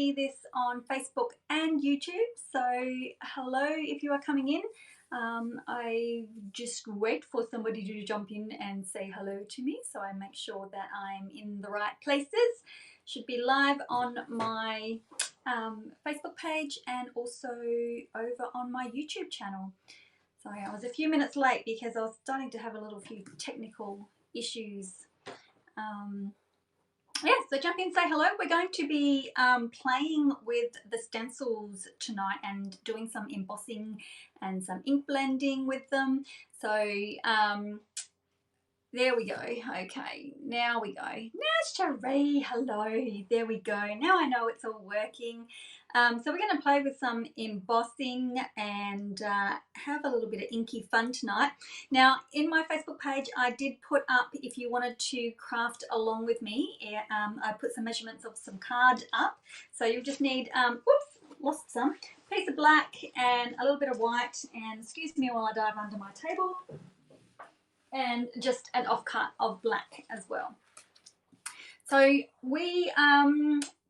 see this on Facebook and YouTube. So hello if you are coming in. I just wait for somebody to jump in and say hello to me, so I make sure that I'm in the right places. Should be live on my Facebook page and also over on my YouTube channel. Sorry, I was a few minutes late because I was starting to have a few technical issues. Yeah, so jump in, say hello. We're going to be playing with the stencils tonight and doing some embossing and some ink blending with them. So there we go. Okay, now we go. Now Cherie, hello. There we go. Now I know it's all working. So we're going to play with some embossing and have a little bit of inky fun tonight. Now, in my Facebook page, I did put up, if you wanted to craft along with me, I put some measurements of some card up. So you just need, whoops, lost some, piece of black and a little bit of white. And excuse me while I dive under my table. And just an offcut of black as well. So we,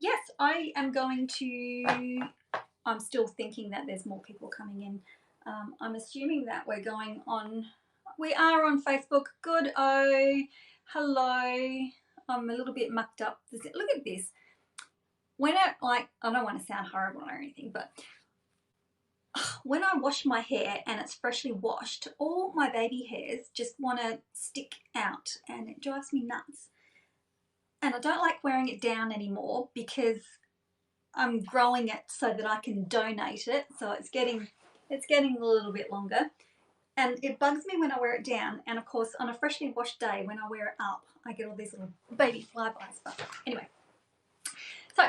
yes, I am going to, I'm still thinking that there's more people coming in. I'm assuming that we're going on, we are on Facebook. Good, oh, hello. I'm a little bit mucked up. Look at this. When I don't want to sound horrible or anything, but when I wash my hair and it's freshly washed, all my baby hairs just want to stick out and it drives me nuts. And I don't like wearing it down anymore because I'm growing it so that I can donate it. So it's getting a little bit longer. And it bugs me when I wear it down. And of course, on a freshly washed day, when I wear it up, I get all these little baby flybys. But anyway, so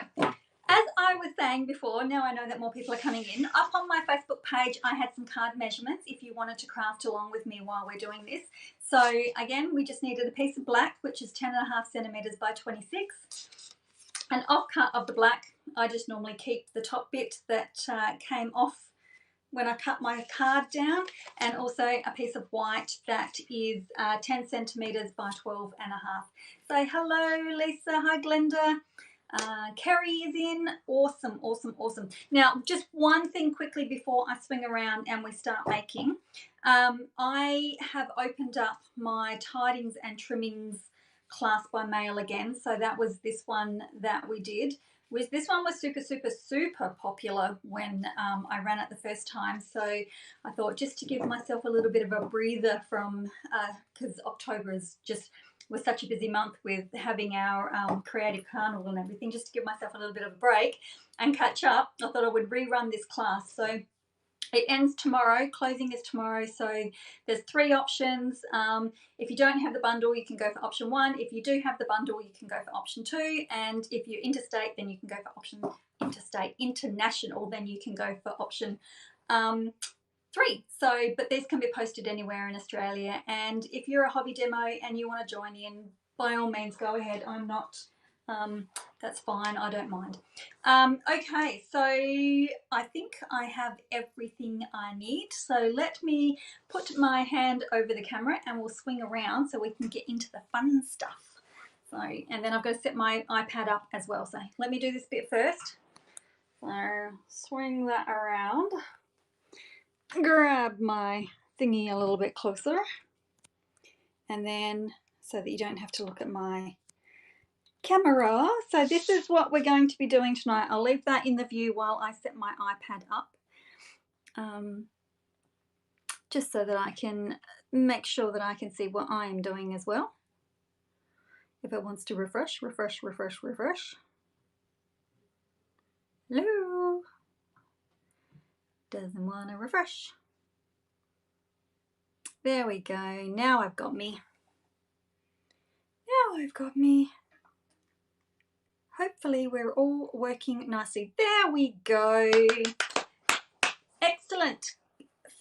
as I was saying before, now I know that more people are coming in. Up on my Facebook page, I had some card measurements if you wanted to craft along with me while we're doing this. So again, we just needed a piece of black, which is 10.5 centimeters by 26. An offcut of the black. I just normally keep the top bit that came off when I cut my card down, and also a piece of white that is 10 centimeters by 12.5. Say hello, Lisa. Hi, Glenda. Kerry is in. Awesome, awesome, awesome. Now, just one thing quickly before I swing around and we start making. I have opened up my tidings and trimmings class by mail again. So that was this one that we did. This one was super, super, super popular when I ran it the first time. So I thought just to give myself a little bit of a breather from, because October is just, was such a busy month with having our creative carnival and everything, just to give myself a little bit of a break and catch up, I thought I would rerun this class. So it ends tomorrow, closing is tomorrow, so there's 3 options. If you don't have the bundle, you can go for option 1. If you do have the bundle, you can go for option 2. And if you're interstate, then you can go for option international, then you can go for option 3. So, but these can be posted anywhere in Australia. And if you're a hobby demo and you want to join in, by all means, go ahead. I'm not, that's fine. I don't mind. Okay, so I think I have everything I need. So let me put my hand over the camera and we'll swing around so we can get into the fun stuff. So, and then I've got to set my iPad up as well. So let me do this bit first. So swing that around. Grab my thingy a little bit closer, and then so that you don't have to look at my camera. So this is what we're going to be doing tonight. I'll leave that in the view while I set my iPad up, just so that I can make sure that I can see what I am doing as well. If it wants to refresh. Hello. Doesn't want to refresh. There we go. Now I've got me. Hopefully we're all working nicely. There we go. Excellent.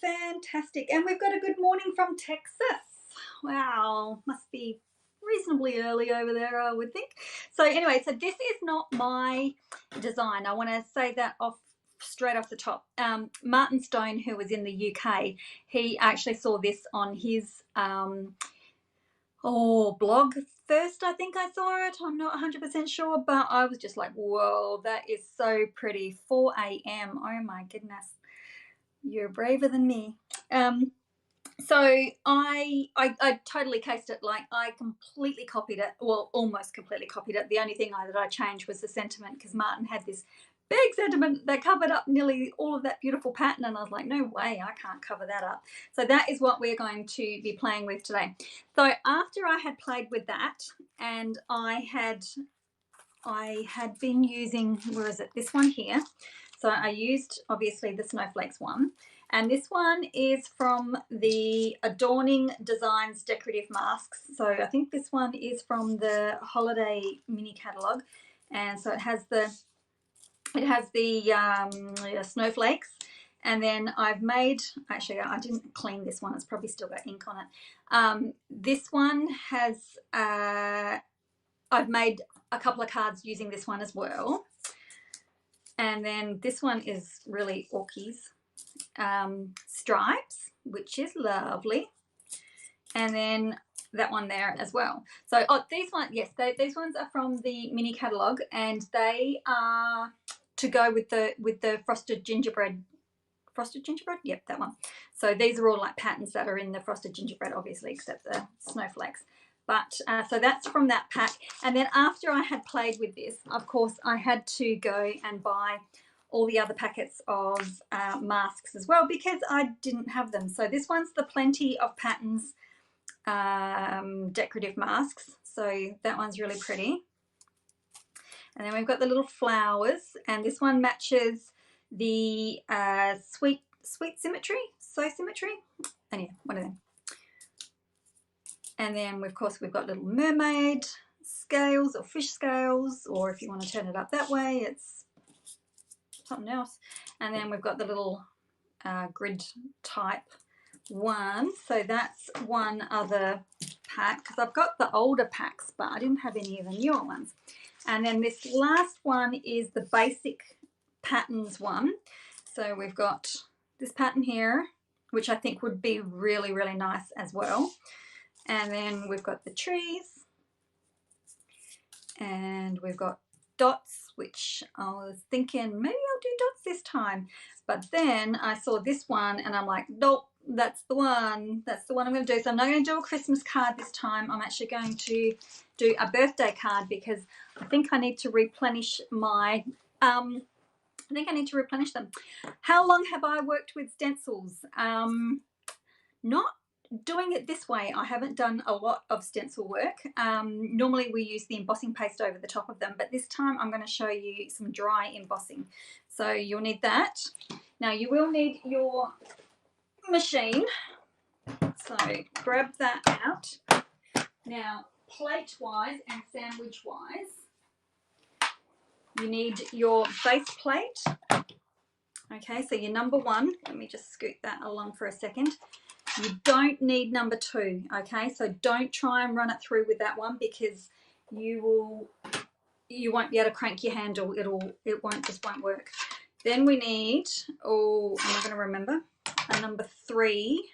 Fantastic. And we've got a good morning from Texas. Wow. Must be reasonably early over there, I would think. So anyway, so this is not my design. I want to say that straight off the top. Martin Stone, who was in the UK, he actually saw this on his blog first I think I saw it. I'm not 100% sure, but I was just like, whoa, that is so pretty. 4 a.m. Oh my goodness. You're braver than me. So I totally cased it. Like, I completely copied it. Well, almost completely copied it. The only thing that I changed was the sentiment, because Martin had this big sentiment that covered up nearly all of that beautiful pattern, and I was like, no way, I can't cover that up. So that is what we're going to be playing with today. So after I had played with that, and I had been using, where is it, this one here. So I used obviously the snowflakes one, and this one is from the Adorning Designs Decorative Masks. So I think this one is from the holiday mini catalogue, and so it has the snowflakes. And then I've made, actually I didn't clean this one, it's probably still got ink on it. This one has, I've made a couple of cards using this one as well. And then this one is really orchies, stripes, which is lovely. And then that one there as well. So these ones, yes, these ones are from the mini catalogue, and they are to go with the frosted gingerbread. Frosted gingerbread? Yep, that one. So these are all like patterns that are in the frosted gingerbread, obviously, except the snowflakes. But so that's from that pack. And then after I had played with this, of course, I had to go and buy all the other packets of masks as well, because I didn't have them. So this one's the Plenty of Patterns decorative masks. So that one's really pretty. And then we've got the little flowers, and this one matches the sweet symmetry, so symmetry. Anyway, one of them. And then of course we've got little mermaid scales or fish scales, or if you want to turn it up that way, it's something else. And then we've got the little grid type one. So that's one other pack, because I've got the older packs, but I didn't have any of the newer ones. And then this last one is the basic patterns one. So we've got this pattern here, which I think would be really, really nice as well. And then we've got the trees, and we've got dots, which I was thinking maybe I'll do dots this time. But then I saw this one and I'm like, nope, that's the one. That's the one I'm going to do. So I'm not going to do a Christmas card this time. I'm actually going to do a birthday card, because I think I need to replenish my, I think I need to replenish them. How long have I worked with stencils? Not doing it this way. I haven't done a lot of stencil work. Normally we use the embossing paste over the top of them, but this time I'm going to show you some dry embossing. So you'll need that. Now you will need your machine, so grab that out. Now plate wise and sandwich wise, you need your base plate. Okay, so your number one, let me just scoot that along for a second. You don't need number two, okay? So don't try and run it through with that one, because you won't be able to crank your handle. It just won't work. Then we need, oh, I'm not going to remember, a number 3,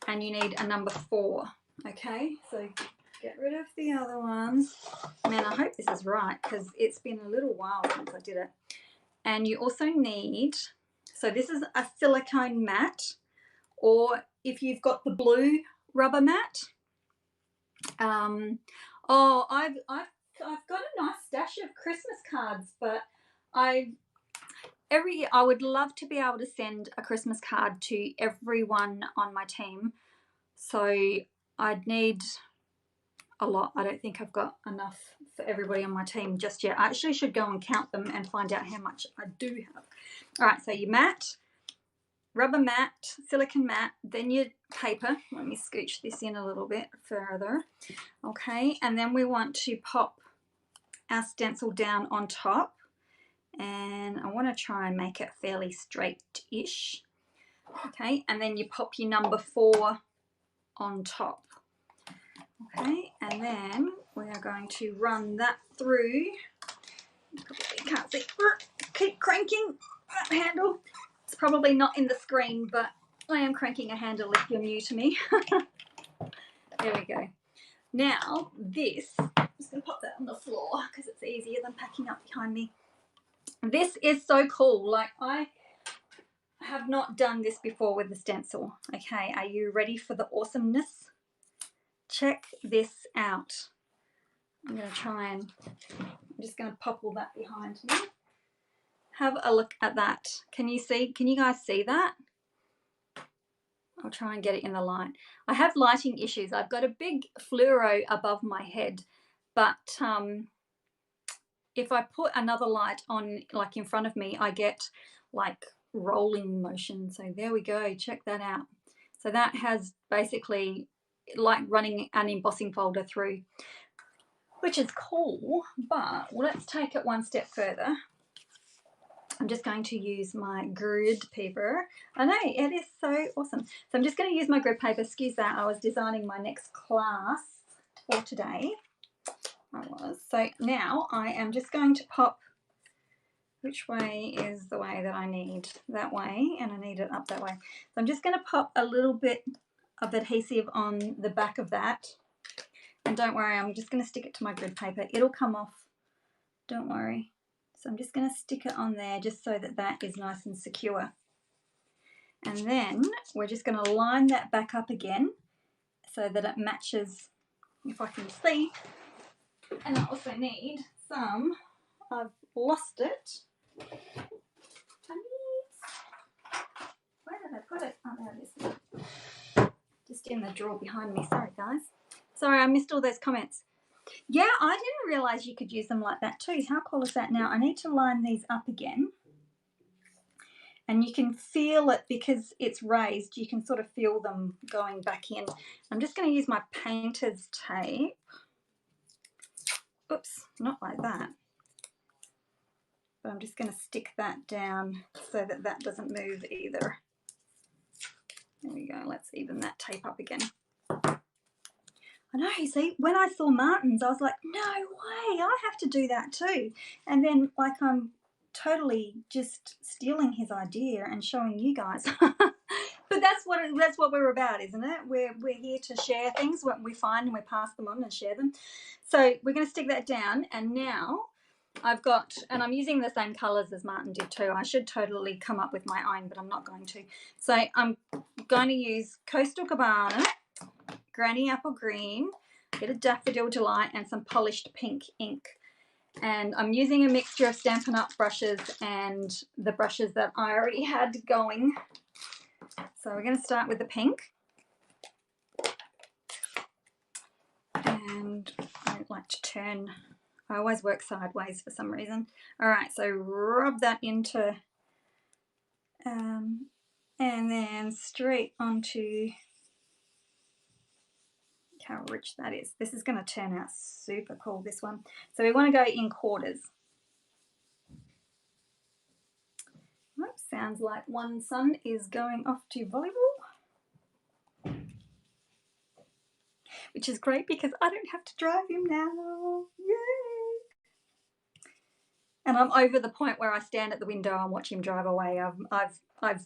and you need a number 4, okay? So get rid of the other ones. Man, I hope this is right, because it's been a little while since I did it. And you also need, so this is a silicone mat, or if you've got the blue rubber mat. Oh, I've got a nice stash of Christmas cards, but every year I would love to be able to send a Christmas card to everyone on my team. So I'd need a lot. I don't think I've got enough for everybody on my team just yet. I actually should go and count them and find out how much I do have. All right, so your mat, rubber mat, silicone mat, then your paper. Let me scooch this in a little bit further. Okay, and then we want to pop our stencil down on top, and I want to try and make it fairly straight-ish. Okay, and then you pop your number 4 on top. Okay, and then we are going to run that through. You probably can't see. Keep cranking that handle. It's probably not in the screen, but I am cranking a handle if you're new to me. There we go. Now this, I'm just going to pop that on the floor because it's easier than packing up behind me. This is so cool. Like, I have not done this before with the stencil. Okay, are you ready for the awesomeness? Check this out. I'm going to try and, I'm just going to pop all that behind me. Have a look at that. Can you guys see that? I'll try and get it in the light. I have lighting issues. I've got a big fluoro above my head, but if I put another light on, like in front of me, I get like rolling motion. So there we go. Check that out. So that has basically like running an embossing folder through, which is cool, but let's take it one step further. I'm just going to use my grid paper. I know, it is so awesome. So I'm just going to use my grid paper. Excuse that, I was designing my next class for today. So now I am just going to pop, which way is the way that I need? That way, and I need it up that way. So I'm just going to pop a little bit of adhesive on the back of that. And don't worry, I'm just going to stick it to my grid paper. It'll come off, don't worry. So I'm just going to stick it on there just so that that is nice and secure. And then we're just going to line that back up again so that it matches, if I can see. And I also need some, I've lost it. Where did I put it? Oh, there it is. Just in the drawer behind me. Sorry, guys. Sorry, I missed all those comments. Yeah, I didn't realise you could use them like that too. How cool is that? Now I need to line these up again. And you can feel it because it's raised. You can sort of feel them going back in. I'm just going to use my painter's tape. Oops, not like that. But I'm just going to stick that down so that that doesn't move either. There we go. Let's even that tape up again. I know, see, when I saw Martin's, I was like, no way, I have to do that too. And then, like, I'm totally just stealing his idea and showing you guys. But that's what we're about, isn't it? We're here to share things, what we find, and we pass them on and share them. So we're going to stick that down, and now I've got, and I'm using the same colours as Martin did too. I should totally come up with my own, but I'm not going to. So I'm going to use Coastal Cabana, Granny Apple Green, a bit of Daffodil Delight, and some polished pink ink. And I'm using a mixture of Stampin' Up brushes and the brushes that I already had going. So we're going to start with the pink. And I like to turn, I always work sideways for some reason. All right, so rub that into, and then straight onto, how rich that is. This is going to turn out super cool, this one. So we want to go in quarters. That sounds like one son is going off to volleyball, which is great because I don't have to drive him now. Yay! And I'm over the point where I stand at the window and watch him drive away. I'm a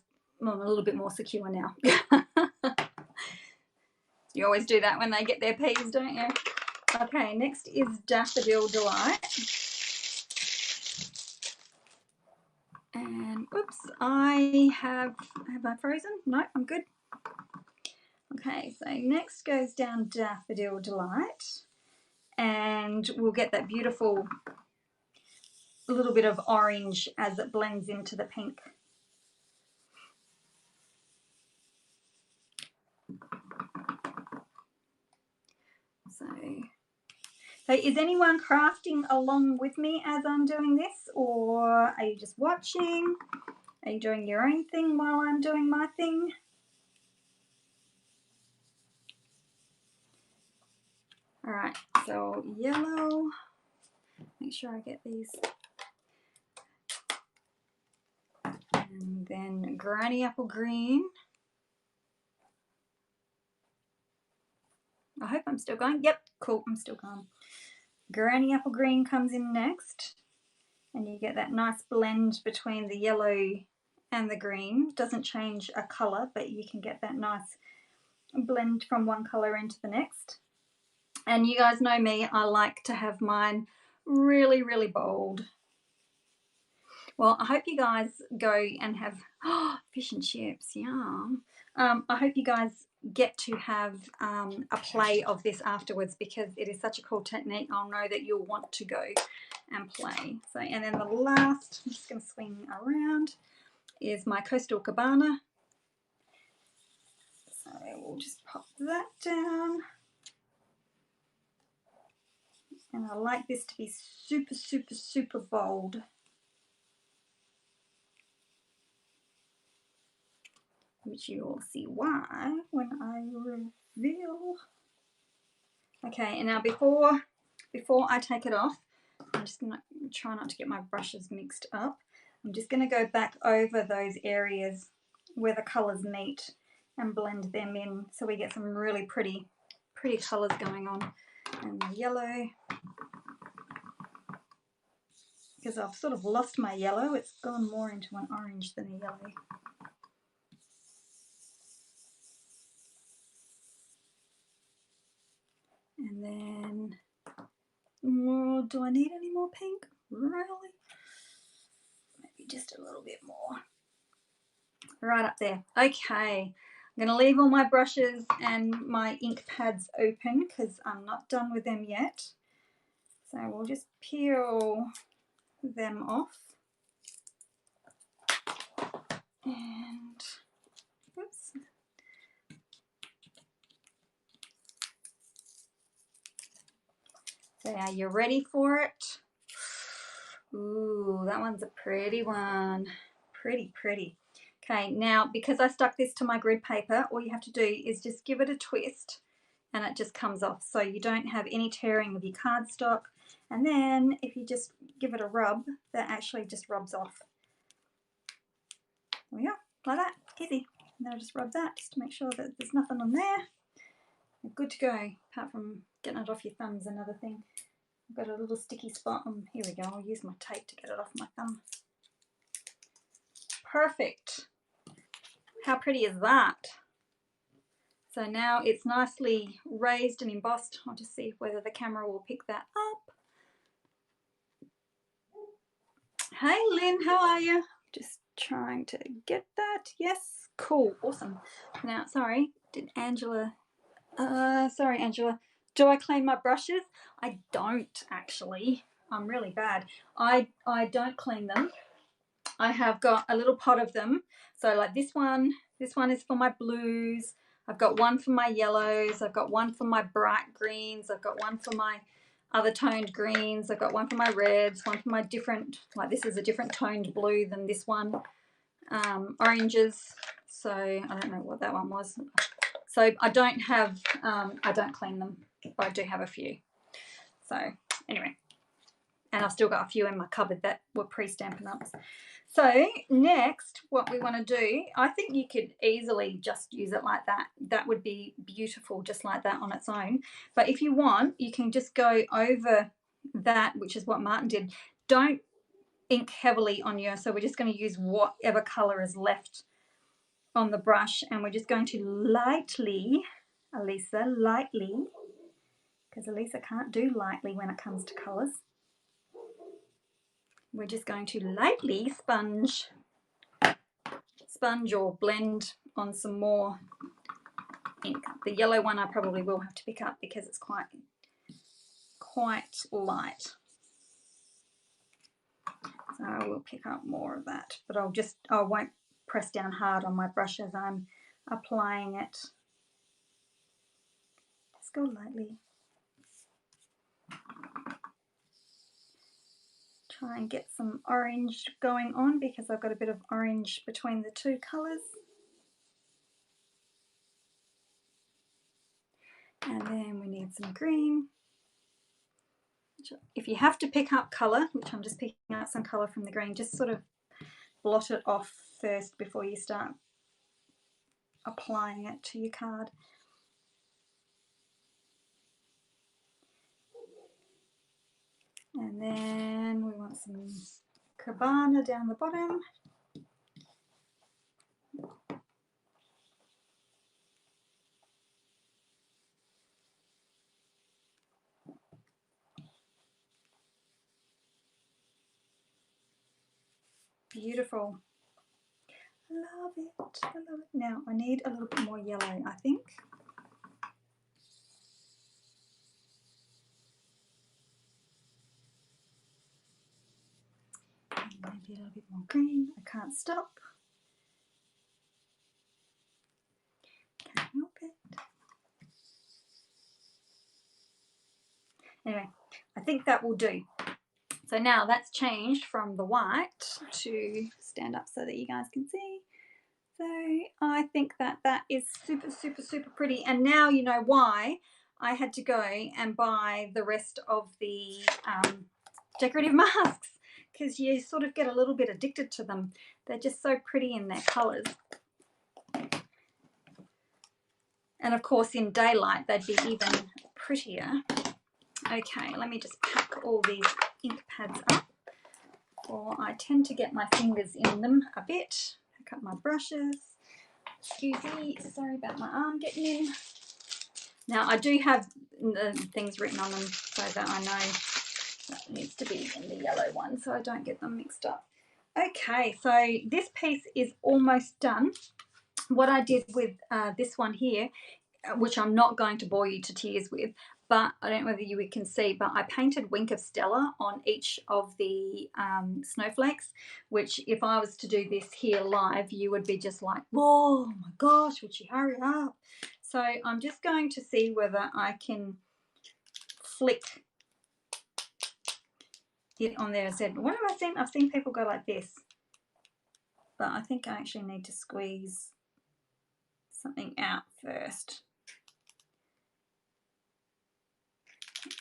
little bit more secure now. You always do that when they get their P's, don't you? Okay, next is Daffodil Delight. And oops, have I frozen? No, I'm good. Okay, so next goes down Daffodil Delight, and we'll get that beautiful little bit of orange as it blends into the pink. So is anyone crafting along with me as I'm doing this, or are you just watching? Are you doing your own thing while I'm doing my thing? All right, so yellow, make sure I get these. And then Granny Apple Green. I hope I'm still going. Yep, cool, I'm still going. Granny Apple Green comes in next, and you get that nice blend between the yellow and the green. Doesn't change a colour, but you can get that nice blend from one colour into the next. And you guys know me, I like to have mine really, really bold. Well, I hope you guys go and have fish and chips, yum. I hope you guys get to have a play of this afterwards, because it is such a cool technique. I'll know that you'll want to go and play. So, and then the last, I'm just going to swing around, is my Coastal Cabana. So we'll just pop that down. And I like this to be super, super, super bold. Which you will see why when I reveal. Okay, and now before I take it off, I'm just going to try not to get my brushes mixed up. I'm just going to go back over those areas where the colours meet and blend them in, so we get some really pretty colours going on. And the yellow, because I've sort of lost my yellow, it's gone more into an orange than a yellow. And then, do I need any more pink? Really? Maybe just a little bit more. Right up there. Okay, I'm going to leave all my brushes and my ink pads open because I'm not done with them yet. So we'll just peel them off. And, oops. So are you ready for it? Ooh, that one's a pretty one. Pretty. Okay, now because I stuck this to my grid paper, all you have to do is just give it a twist and it just comes off, so you don't have any tearing of your cardstock. And then if you just give it a rub, that actually just rubs off. There we go, like that, easy. And then I'll just rub that just to make sure that there's nothing on there. You're good to go, apart from getting it off your thumb's another thing. I've got a little sticky spot on, here we go, I'll use my tape to get it off my thumb. Perfect. How pretty is that? So now it's nicely raised and embossed. I'll just see whether the camera will pick that up. Hey Lynn, how are you? Just trying to get that. Yes, cool, awesome. Now, sorry, did Angela, sorry Angela, do I clean my brushes? I don't actually. I'm really bad. I don't clean them. I have got a little pot of them. So like this one is for my blues. I've got one for my yellows. I've got one for my bright greens. I've got one for my other toned greens. I've got one for my reds, one for my different, like this is a different toned blue than this one. Oranges. So I don't know what that one was. So I don't have, I don't clean them, but I do have a few. So anyway, and I've still got a few in my cupboard that were pre-Stampin' Ups. So next, what we want to do, I think you could easily just use it like that. That would be beautiful just like that on its own. But if you want, you can just go over that, which is what Martin did. Don't ink heavily on yours. So we're just going to use whatever colour is left on the brush. And we're just going to lightly, Alisa, lightly, because Alisa can't do lightly when it comes to colours. We're just going to lightly sponge or blend on some more ink. The yellow one I probably will have to pick up because it's quite light. So I will pick up more of that, but I won't press down hard on my brush as I'm applying it. Just go lightly. Try and get some orange going on because I've got a bit of orange between the two colours. And then we need some green. If you have to pick up colour, which I'm just picking out some colour from the green, just sort of blot it off first before you start applying it to your card. And then we want some Cabana down the bottom. beautiful. Love it. I love it. Now I need a little bit more yellow, I think. And maybe a little bit more green. I can't stop. Can't help it. Anyway, I think that will do. So now that's changed from the white to stand up so that you guys can see. So I think that that is super, super, super pretty. And now you know why I had to go and buy the rest of the decorative masks, because you sort of get a little bit addicted to them. They're just so pretty in their colours. And of course in daylight they'd be even prettier. Okay, let me just pack all these ink pads up, or I tend to get my fingers in them a bit. Pick up my brushes. Excuse me, sorry about my arm getting in. Now I do have the things written on them so that I know that needs to be in the yellow one so I don't get them mixed up. Okay, so this piece is almost done. What I did with this one here, which I'm not going to bore you to tears with, but I don't know whether you can see, but I painted Wink of Stella on each of the snowflakes, which if I was to do this here live, you would be just like, whoa, my gosh, would you hurry up? So I'm just going to see whether I can flick it on there. I said, what have I seen? I've seen people go like this, but I think I actually need to squeeze something out first.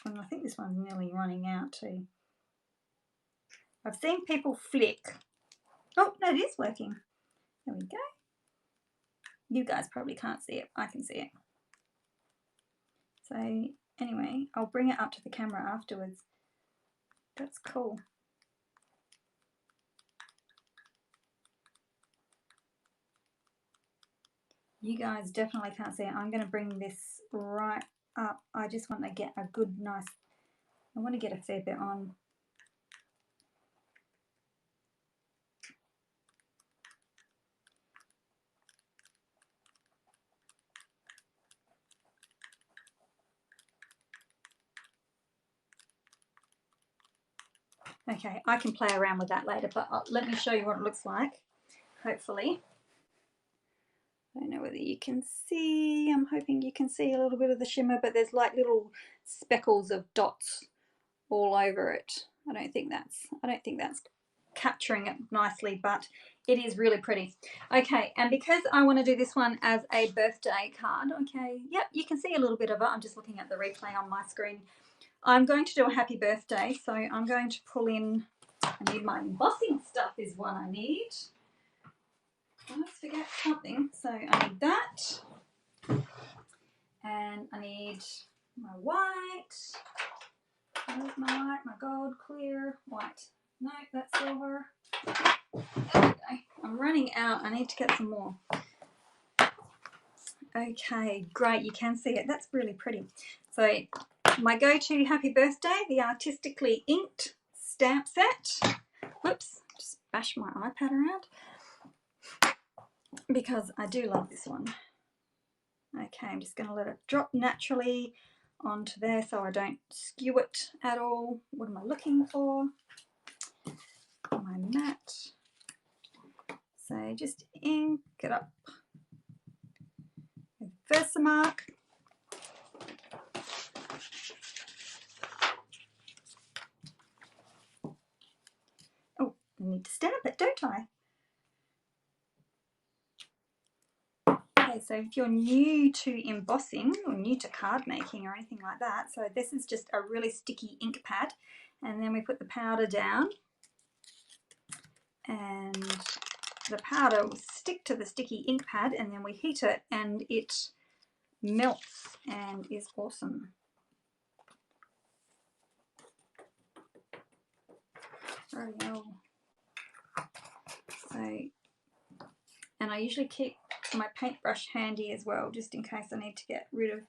And I think this one's nearly running out too. I've seen people flick. Oh, no, it is working. There we go. You guys probably can't see it. I can see it. So anyway, I'll bring it up to the camera afterwards. That's cool. You guys definitely can't see it. I'm going to bring this right up. I just want to get a good, nice, I want to get a fair bit on. Okay, I can play around with that later, but let me show you what it looks like, hopefully. I don't know whether you can see, I'm hoping you can see a little bit of the shimmer, but there's like little speckles of dots all over it. I don't think that's capturing it nicely, but it is really pretty. Okay, and because I want to do this one as a birthday card, okay, yep, you can see a little bit of it. I'm just looking at the replay on my screen. I'm going to do a happy birthday, so I'm going to pull in, I need my embossing stuff is what I need. I always forget something, so I need that, and I need my white. Where's my white? My gold, clear, white. No, that's silver. There we go. I'm running out. I need to get some more. Okay, great. You can see it. That's really pretty. So my go-to happy birthday, the artistically inked stamp set. Whoops, just bash my iPad around because I do love this one. Okay, I'm just going to let it drop naturally onto there so I don't skew it at all. What am I looking for? My mat. So just ink it up with Versamark. Oh, I need to stamp it, don't I? Okay, so if you're new to embossing or new to card making or anything like that, so this is just a really sticky ink pad, and then we put the powder down, and the powder will stick to the sticky ink pad, and then we heat it and it melts and is awesome. Righty-o. So, and I usually keep my paintbrush handy as well, just in case I need to get rid of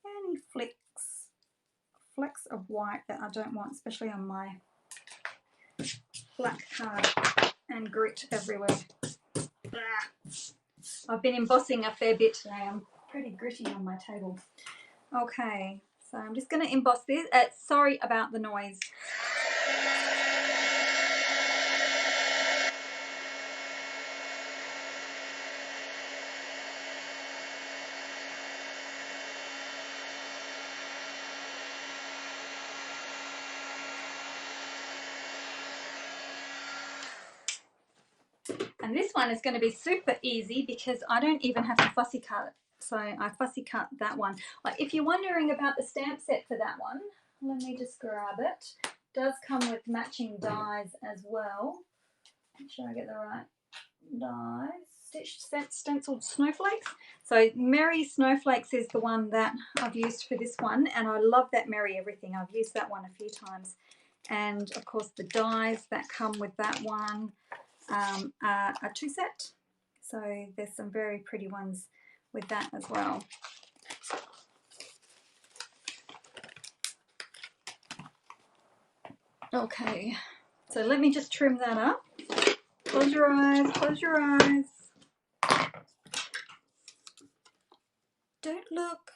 any flecks of white that I don't want, especially on my black card. and grit everywhere. I've been embossing a fair bit today. I'm pretty gritty on my table. Okay, so I'm just going to emboss this. Sorry about the noise. And this one is going to be super easy because I don't even have to fussy cut. So I fussy cut that one. Like if you're wondering about the stamp set for that one, let me just grab it. It does come with matching dies as well. Make sure I get the right dies. Stenciled snowflakes. So Merry Snowflakes is the one that I've used for this one, and I love that Merry Everything. I've used that one a few times. And of course the dies that come with that one are a 2-set, so there's some very pretty ones with that as well. Okay, so let me just trim that up. Close your eyes, close your eyes. Don't look.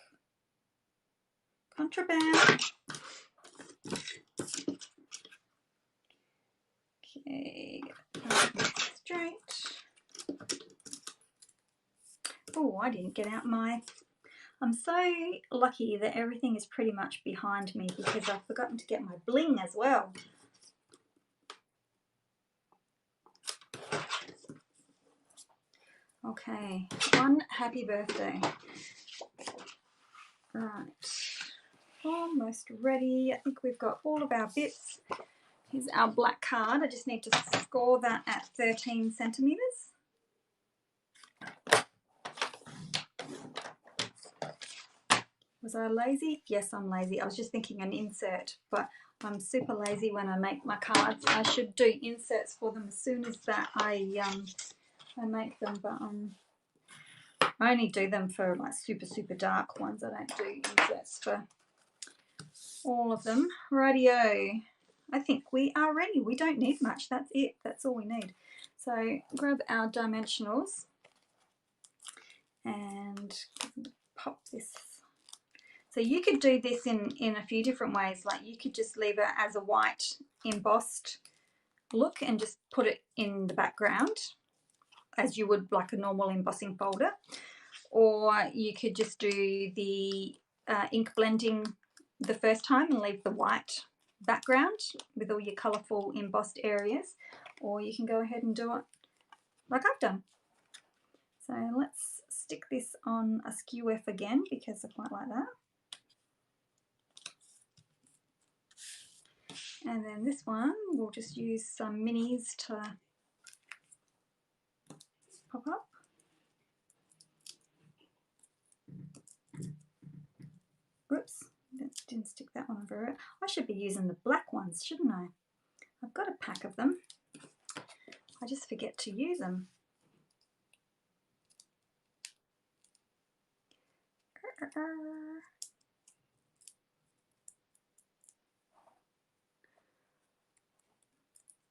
Contraband. Okay, straight. Oh, I didn't get out my... I'm so lucky that everything is pretty much behind me because I've forgotten to get my bling as well. Okay, one happy birthday. Right, almost ready. I think we've got all of our bits. Here's our black card. I just need to score that at 13 centimetres. Was I lazy? Yes, I'm lazy. I was just thinking an insert, but I'm super lazy when I make my cards. I should do inserts for them as soon as that I make them, but I only do them for like super dark ones. I don't do inserts for all of them. Rightio. I think we are ready. We don't need much. That's it. That's all we need. So grab our dimensionals and pop this. So you could do this in a few different ways. Like you could just leave it as a white embossed look and just put it in the background as you would like a normal embossing folder. Or you could just do the ink blending the first time and leave the white background with all your colourful embossed areas. Or you can go ahead and do it like I've done. So let's stick this on a skew F again because I quite like that. And then this one, we'll just use some minis to pop up. Oops, didn't stick that one over it. I should be using the black ones, shouldn't I? I've got a pack of them. I just forget to use them.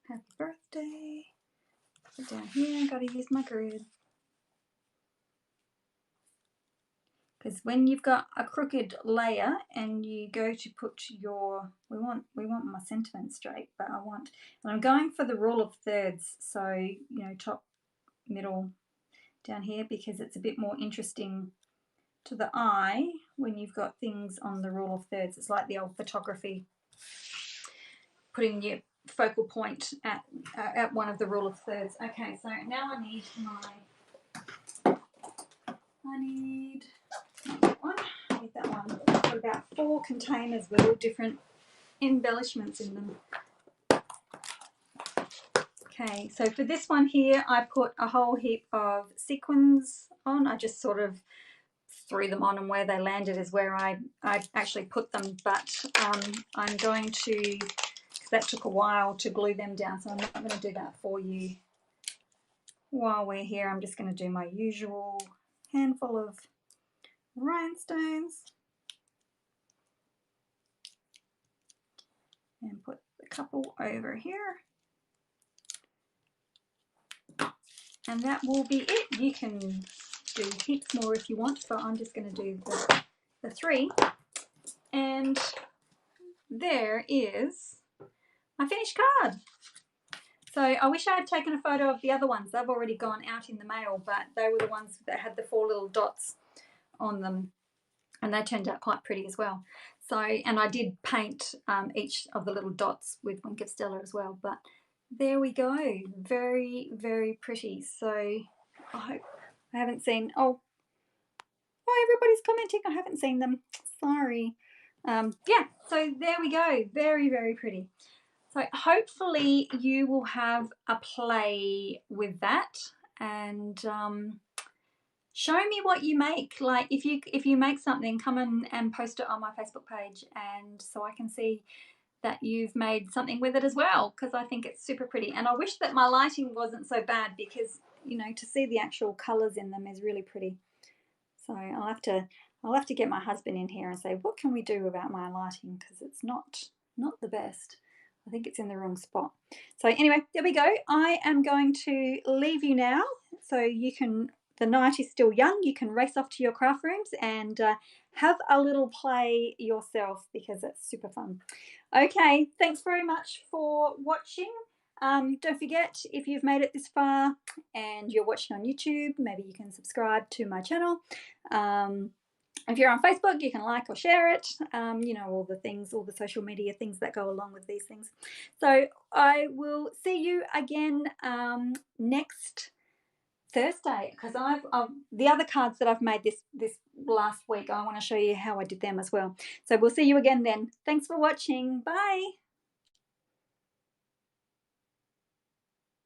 Happy birthday. Put it down here, gotta use my grid. Because when you've got a crooked layer and you go to put your, we want my sentiment straight, but and I'm going for the rule of thirds, so you know, top, middle, down here, because it's a bit more interesting to the eye when you've got things on the rule of thirds. It's like the old photography, putting your focal point at one of the rule of thirds. Okay, so now I need that one. I need that one. I've got about 4 containers with all different embellishments in them. Okay, so for this one here, I put a whole heap of sequins on. I just sort of threw them on, and where they landed is where I actually put them, but I'm going to, because that took a while to glue them down, so I'm not going to do that for you while we're here. I'm just going to do my usual handful of rhinestones and put a couple over here. And that will be it. You can do heaps more if you want, but I'm just going to do the 3. And there is my finished card. So I wish I had taken a photo of the other ones. They've already gone out in the mail, but they were the ones that had the 4 little dots on them, and they turned out quite pretty as well. So, and I did paint each of the little dots with Wink of Stella as well, but there we go. Very, very pretty. So I hope I haven't seen, oh, everybody's commenting. I haven't seen them. Sorry. Yeah, so there we go. Very, very pretty. So hopefully you will have a play with that, and show me what you make. Like if you make something, come and post it on my Facebook page, and so I can see that you've made something with it as well, because I think it's super pretty. And I wish that my lighting wasn't so bad, because to see the actual colors in them is really pretty. So I'll have to get my husband in here and say, what can we do about my lighting, because it's not the best. I think it's in the wrong spot. So anyway, there we go. I am going to leave you now, so you can, the night is still young, you can race off to your craft rooms and have a little play yourself, because it's super fun. Okay, thanks very much for watching. Don't forget, if you've made it this far and you're watching on YouTube, maybe you can subscribe to my channel. If you're on Facebook, you can like or share it. All the things, all the social media things that go along with these things. So I will see you again next Thursday, because I've the other cards that I've made this last week, I want to show you how I did them as well. So we'll see you again then. Thanks for watching. Bye.